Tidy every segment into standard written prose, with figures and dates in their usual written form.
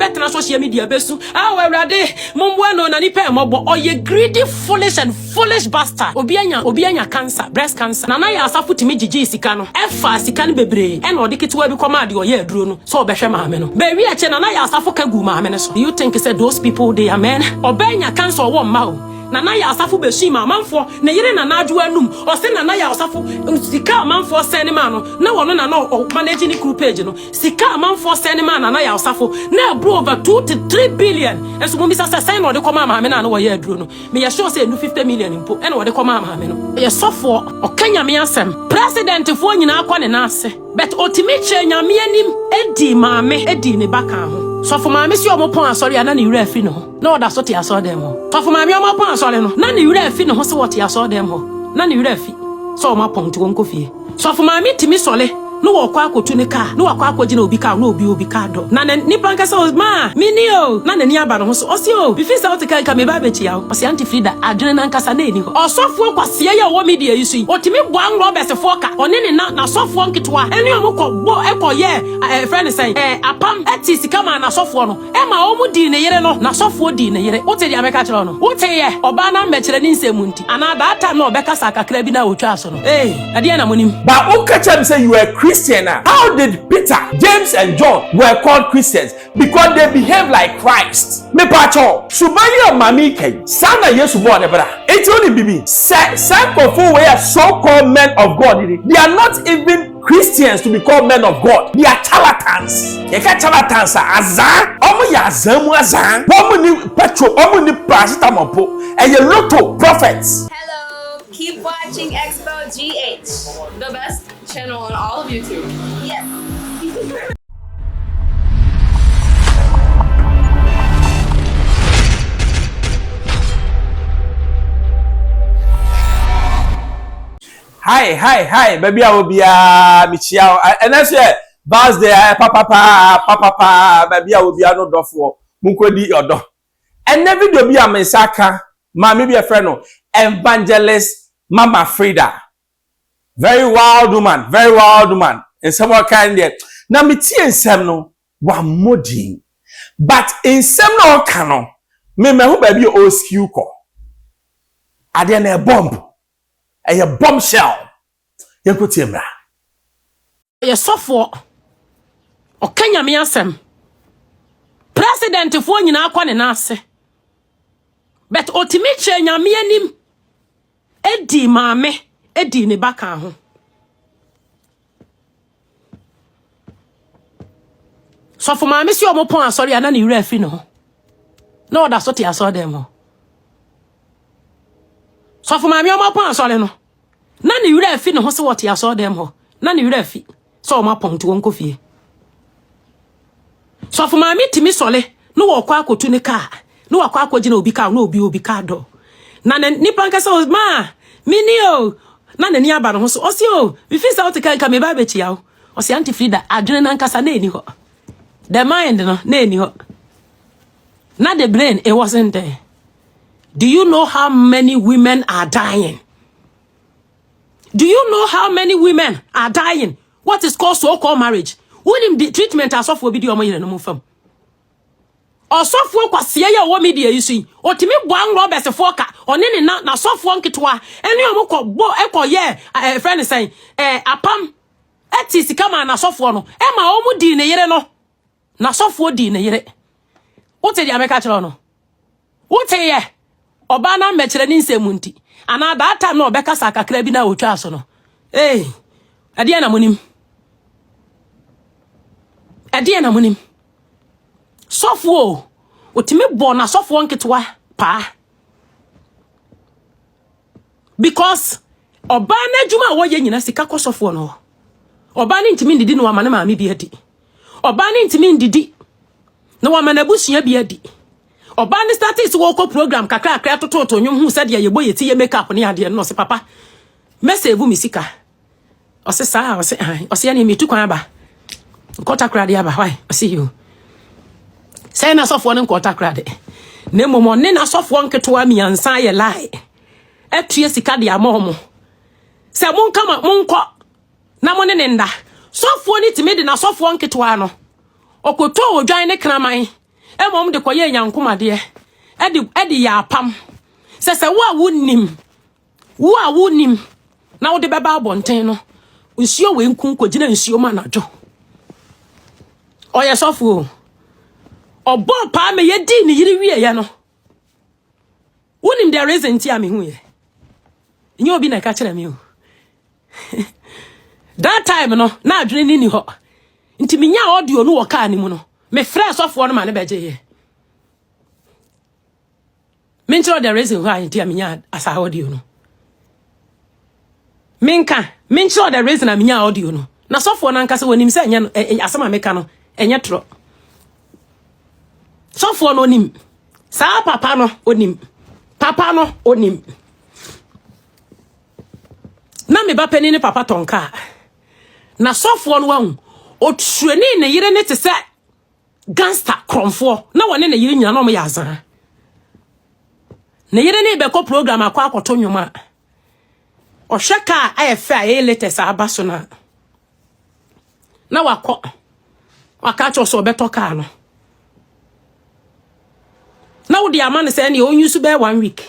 better social media besu. Ah, Rade, Mumbuano Nanipe Mobo, or ye greedy, foolish and foolish bastard. Obianya cancer, breast cancer. Nana ya asafu timi jiji sikano. Efa sikani bebre. Eno dikitu webi komadi o ye druno. So beshe mahameno. Bewi eche nana ya asafu kegu mahameno so. Do you think he said those people they are men? Obenya cancer or one mao. Nana ya asafu beshima manfo ne yire nana adwo anum o se nana ya asafu sika manfo sene ma no na wono na no manage ni group page no sika manfo sene ma nana ya asafu na bro over 2 to 3 billion enso mo bisa say no de koma ma me na no wo ye aduro no me ya sure say no 50 million impo e na wo de koma ma me no ye sofo o kanya me asem president fo nyina akọ ne na ase but otimiche nyame anim edi maame edi ne baka ho so for maame si omopon asori ana ne yura afi no na oda so te asori dem ho so for maame omopon asori no na ne yura afi no ho se what ya asori dem ho na ne yura afi so omopon ti wonko fie so for maame timi sole no wo kwa akotu ne ka no wakwa akogina obi ka no obi ka do na nipa nka se ma mini o na nani aba no so o si o bifi se o te ka me ba be chia o se anti Freda adwene na nkasa na eni ho osofo kwase ya wo media yisu otimi bo anro besefo ka one ne na sofo nketwa eni o mko bo ekoye friend say apam eti sika ma na sofo no e ma o mu di ne yere no na sofo di ne yere o te dia meka kire no o te ye oba na mbekire ni nsemu nti ana data na obeka sa kakra bi na otwa aso no ade na monim ba o ka chem say you are Christian. How did Peter, James, and John were called Christians? Because they behave like Christ. Me pacho, subaya mami kai. Sana Yesu bo nebra. It's only bibi. Some of who were so-called men of God. They are not even Christians to be called men of God. They are charlatans. They are charlatans. Azan. Omo ya zamu azan. Omo ni petro. Omo ni paracetamol po. And you lotto prophets. Keep watching Exp0sed, the best channel on all of YouTube. Yes. Hi, baby, I will be Michiao. And that's it. Birthday, papa, baby, I will be no door for Munkodi or door. And never do be a Mesaka, maybe a friend, evangelist. Mama Freda, very wild woman, and someone kind there. Now me tie nsem no wa modi, but nsem no kano me who baby o skill ko. Ade na a bombshell. Ye ko tie mra. Ye sofo o kanya me asem. President fo nyina akọ ne na ase. But otimiche nyame anim edi maame edi ne baka ho so for maame si omopon asori ana ne yura afi no na oda so te asori dem ho so for maame omopon asori no na ne yura afi no ho se what asori dem ho na ne yura afi so omopon ti wonko fie so for maame timi sole no wo kwa akotu ne ka no wakwa akogina obi ka no obi ka do na nipa nka se ma mini o na nani aba no so o si o we fi sa o te ka me ba be chia o si anti Freda adwene na nkasa na eni ho the mind no na eni ho na the brain it wasn't there. Do you know how many women are dying? Do you know how many women are dying? What is called so-called marriage? When the treatment as of video mo yire no mo fam osofo kwase ya wo media yisu otimi boan Robert Foka one ne na sofo nketwa ene omko bo ekoye friend say apam eti sikama na sofo no e ma omu di ne yere no na sofo di ne yere wote di ameka kire no wote ye oba na mekire ni nsemu nti ana data no obeka sa kakra bi na otwa aso no ade na monim sofo otimi bona sofo nketwa pa because oba na adwuma wo ye nyina sika ko sofo no oba na ntimi ndidi no wa mane maame bi adi oba na ntimi ndidi no wa mane busua bi adi oba na status wo ko program kakra toto nwum hu said ye boye ti ye makeup ne ade no se papa message mi sika o se sa o se ya ni metu kwan ba nkota kra de aba why I see you say na sofo ne nkota kra de ne momo ne na sofo nketwa mi ansa ye lie etue sika de amomo se monko na mo ne nda sofo ne timi de na sofo nketwa no okoto odwan ne kraman mom de koye nyankomade edi ya apam se wo a wonim na wo de beba abonten no nsuo we nkun kogina nsuo ma najo oye sofo obo pa me ye di ni yiri wie ye no wonim there isn't ya me hu ye nyi obi na ka kire me o that time no na adwene ni ho nti minya audio no wo ka ni mu no me frɛ sofo no ma ne beje ye menchiro there isn't why nti minya asa audio no menchiro there isn't na minya audio no na sofo na nka se wonim se enya asama meka no enye tro sofo no onim sa papa no onim na me ba pani ne papa tonka na sofo no wan otuani ne yire ne te se gangster kromfo na wone ne yire nyina no mo yazan ne yire ne be ko program akwa akoto nwoma o hweka ayefa aye latest abaso na waka cho so beto ka no na wo di amane se ne onyu su be 1 week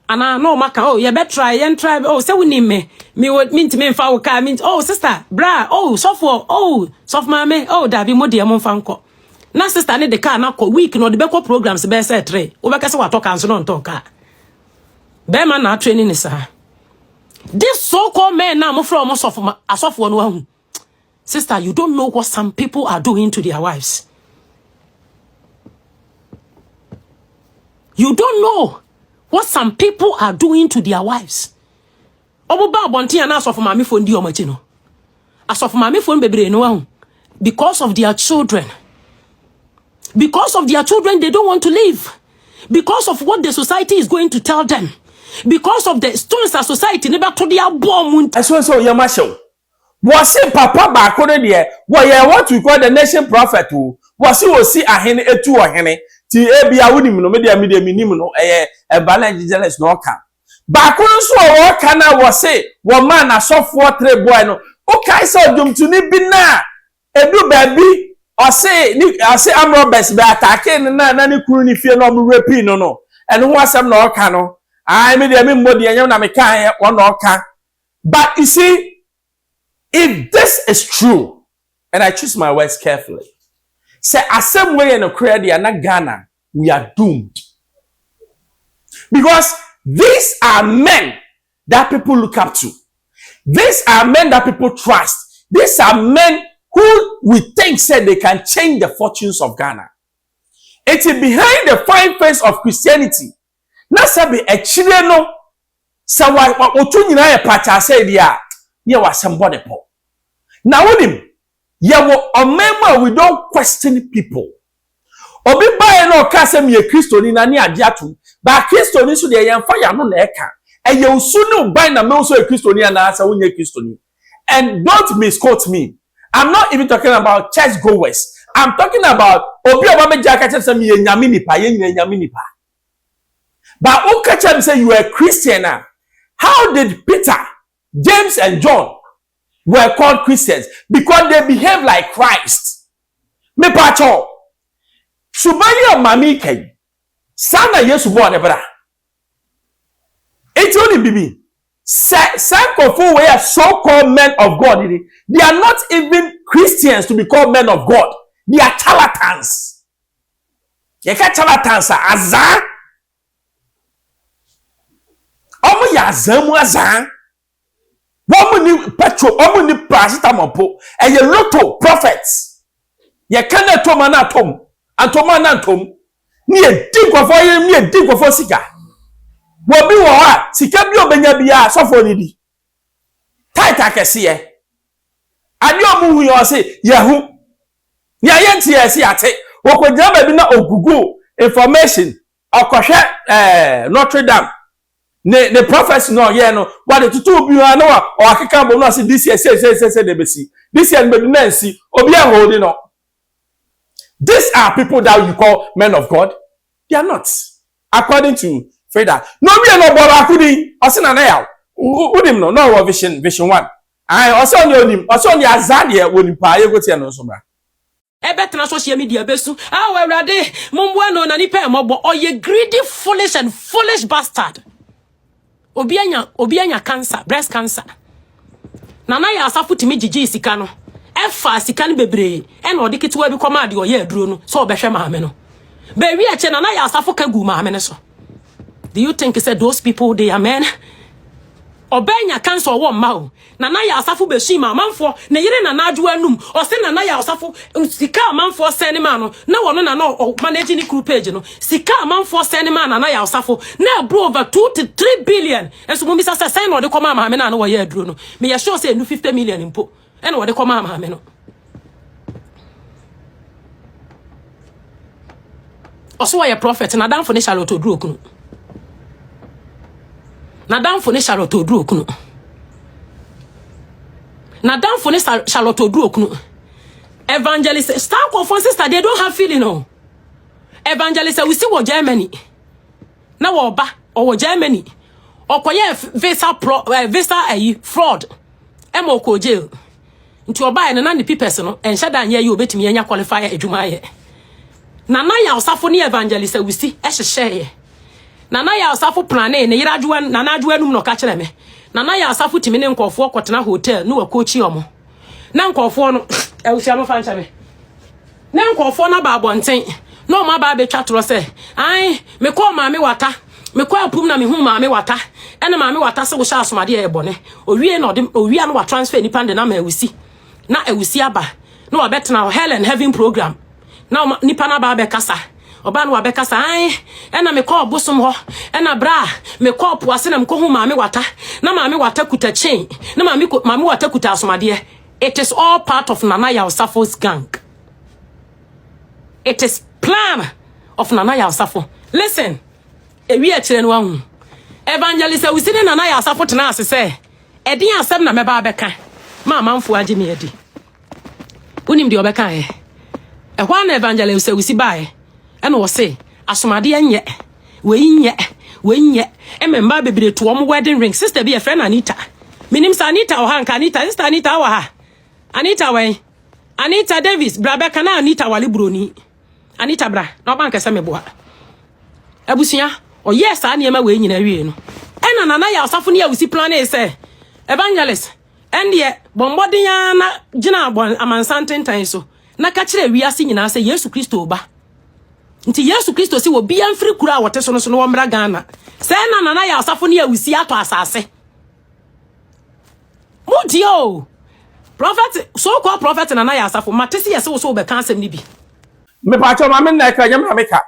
ana no maka oh ye better try oh say we need me ntime mfa wo ka oh sister bra oh soft mama oh dabi modi am mfa nko na sister ne de ka na ko week no de be ko programs be say 3 wo be ka se wa to kan so no to ka be man na training is this so called men now from asof no hu sister you don't know what some people are doing to their wives. You don't know what some people are doing to their wives. Obuba bonti ana asof mami fo ndi omachi no. Asof mami fo bebre no hu because of their children. Because of their children they don't want to live. Because of what the society is going to tell them. Because of the stories that society never to their bomb. So yamasho. Was it papa ba kone de wo ye what we call the nation prophet o. Was it see ahene etu ohene. Ti ebia wonim no me de minim no balance jealous no ka ba kone so wo ka na wo se wo man asofo 3 boy no o kai so dwumtuni bi na edu baby o se amrobes be attack na ne kuru ni fie no mo repeat no eno ho asem na o ka no ai me de me mmodi enye na me kan wo na o ka. But you see, if this is true, and I choose my words carefully, say the same way in Ukraine and Ghana, we are doomed. Because these are men that people look up to. These are men that people trust. These are men who we think said they can change the fortunes of Ghana. It is behind the fine face of Christianity. Na sabi a chileno sawa otu nyina ye pacha say dia ye wa somebody po. Now with him, we don't question people. Obi bae no kase me Christoni na ni ade atum. Ba Christoni so de yemfa ya no na eka. E ye usu no bae na me so Christoni na asa wonye Christoni. And don't misquote me. I'm not even talking about church goers. I'm talking about obi oba me jaka che me nyame nipa, ye nyame nipa. But o kacha say you are a Christian now. How did Peter, James and John were called Christians? Because they behave like Christ. Me pacho. Subani o mami kai. Sana Yesu bo ne bra. It's only bibi. Sankofu were so-called men of God. They are not even Christians to be called men of God. They are charlatans. They are charlatans. Azan. Omo ya zamu azan. Woman ni petrol, woman ni paracetamol po. And ye lotto prophets. Ye kane tom na tom. Antoma na tom. Ni e dinkofo ye ni e dinkofo sika. Wo bi wo ha, sika bi obenya bia sofo ni di. Taita kese ye. Ani omu hu yo se yehu. Ni ayenti ye se ate. Wo kwagya ba bi na ogugu information. Okohwe Notre Dame. The prophets no yeah no what the tutu bi no or akeka bo no say this year say they be see this year be na see obi a holding no. These are people that you call men of God. They are not, according to Freda. No be no bora akudi o se na na ya udim no vision 1 I also on your nim also on your azade woni pa ye go tie no so bra. Ebetena social media besu. Ah, Erade, Mumbuano na nipe mobo. Oh, ye greedy, foolish and foolish bastard. Obianya cancer, breast cancer. Nana ya asafu timi jiji sikano. Efa sikani bebre. Eno dikitu webi komadi o ye drone. So obehwe maame no. Be wi eche nana ya asafu kagu maame ne so. Do you think he said those people they are men? Obenya cancer wo mma nana ya asafu be shi ma manfo ne yire nana adwo anum o se nana ya asafu sika manfo sene ma no na wono na no manage ni crew page no sika manfo sene ma nana ya asafu na bro over 2 to 3 billion enso mo bisa se sen no de koma ma me na no wo ye aduro no me ya sure say nu 50 million impo e no wo de koma ma me no oso wa ye prophet na dan for ne Charlotte oduro kunu na danfo ne Charlotte oduro kunu na danfo ne Charlotte oduro kunu evangelist star conference sister they don't have feeling no evangelist we see wo Germany na wo ba o Germany okoye visa fraud emo ko jail nti oba ene na ne pipes no enhya dan ye obetimi enya qualifier adwuma ye na ya osafo ne evangelist we see ehye nana ya asafu plane ne yirajuwa nana ajuwa num no ka kire me nana ya asafu timi ne nkofo kwotena hotel ne wakochi omo na nkofo no ewusia no fa ncha me na nkofo na ba abonten no ma ba betwa tro se ai me ko ma me wata me ko apum na me hu ma me wata ene ma me wata se wo sha asomade e bone owie no de owie no wa transfer ni pande na ma ewusi na ewusi aba no wa betena hell and heaven program na nipa na ba be kasa oba no abeka sa ai ena me call bosom ho ena bra me call po ase na me ko hu maame wata na maame wata kuta chain na maame wata kuta asomade. It is all part of Nana Yaosafo's gang. It is plan of Nana Yaosafo. Listen, we are children one evangelist we see Nana Yaosafo tena ase say edin asem na me ba beka ma manfo age me edi unim de obeka e hwa na evangelist we see bae eno wo say asomade anye we nye ememba bebire to om wedding ring sister be a friend Anita minim sa Anita o hanka Anita sister Anita wa ha Anita we Anita Davis bra beka na Anita wale broni Anita bra na obanka se meboa abusia o yes aniema we nyina wie no ena Nana Yaosafo ne awusi plan e se evangelist ende bombodin ya na gina abon amansantentan so na ka kire wiase nyina se Yesu Kristo ba nti Yesu Kristo si wo bia mfiri kura a wote so no wo mra Ghana se na Nana Yaosafo ne awusi ato asase mudio prophet so called prophet Nana Yaosafo matesi yese wo so be kan asem ni bi me pa cho ma me na ka nyam na me ka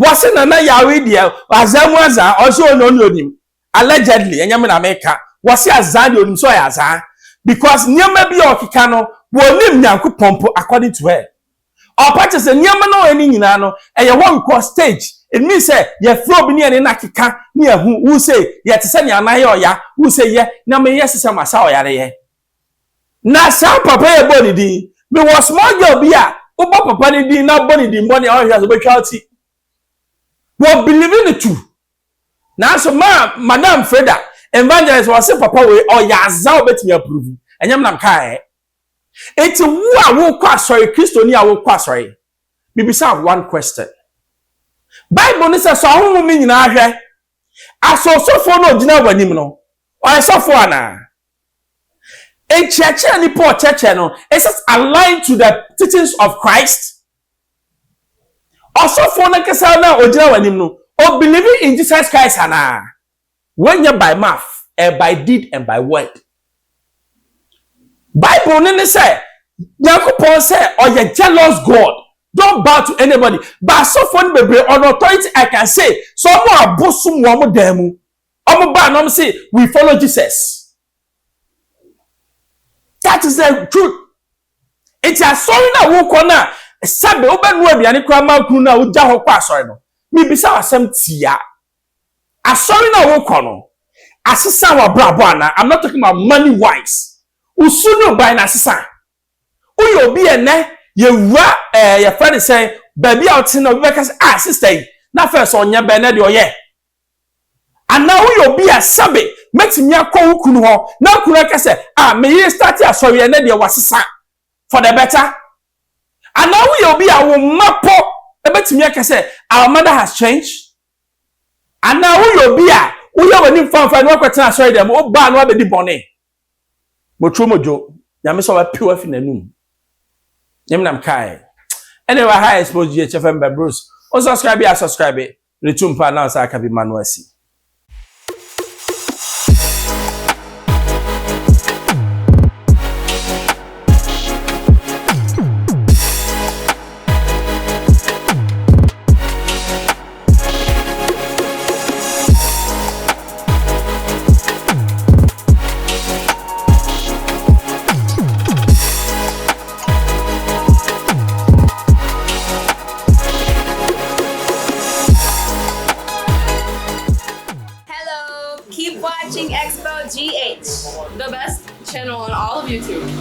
wase Nana Yawe dia azamu aza oso ononim allegedly enyam na me ka wase azan de onim so ya azan because nyama bi okika no wonim nyankopompo according to her or purchase nyama no eni nyina no eye one cross stage it means say ye flow bi ne na kika ne ahu wo say ye te se ne anaye oya wo say ye na me yes se masa oyare ye na sa papa ye boni di me was small girl bi a wo papa ni di na boni di mboni o hia so be twalti wo believe in the truth na so madam Freda evangelist was say papa we o ya za obetimi approve enyam nam kai eti wo a wo kwa sorry Kristo ni a wo kwa sorry bibisa one question Bible ni say so homo mi nyina ahwe asosofo no gina wanim no o esofo ana a church ni Paul church no is aligned to the teachings of Christ also for na kesa na ogina wanim no o believing in Jesus Christ ana when you by mouth and by deed and by word Bible nene say Yakupon say or you jealous God don't bow to anybody but so for bebre on authority I can say so mo abosum wo mo demu omo ba no say we follow Jesus. That is the truth. It's a sorry na wo kona sabe obenu aduane kra makru na wo ja ho kwa sorry no me bisa asem tia asori na wo kono asesa wa brabo ana I'm not talking about money wise usunu by na asesa uyo bi ene ye wa ye friend say baby out na be ka ah sister na first onya be na de oye ana uyo bi asabe metimi akọ ukunu ho na kunu ka say ah me ye start asori ene de wasesa for the better And now we be our map up. Say our mother has changed. And now we be a we are when from no question sorry them oh ba no be di bone. Mojo nyame so wa pure fi nanum. Nyam nam kai. Anyway, hi Xposed GHFM by Bruce. Also subscribe it. Return pa now say ka bi manuasi. Keep watching Exp0sed, the best channel on all of YouTube.